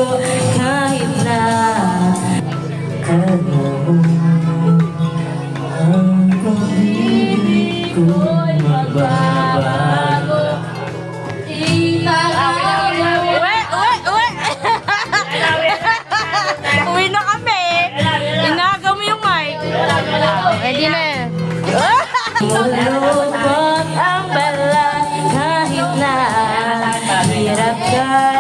ko kahit na ano ang pag-ibig ko magbabago. Uwi na kami. Inagaw mo yung mic. Ready na. Mulubog ang balat kahit na hirap ka.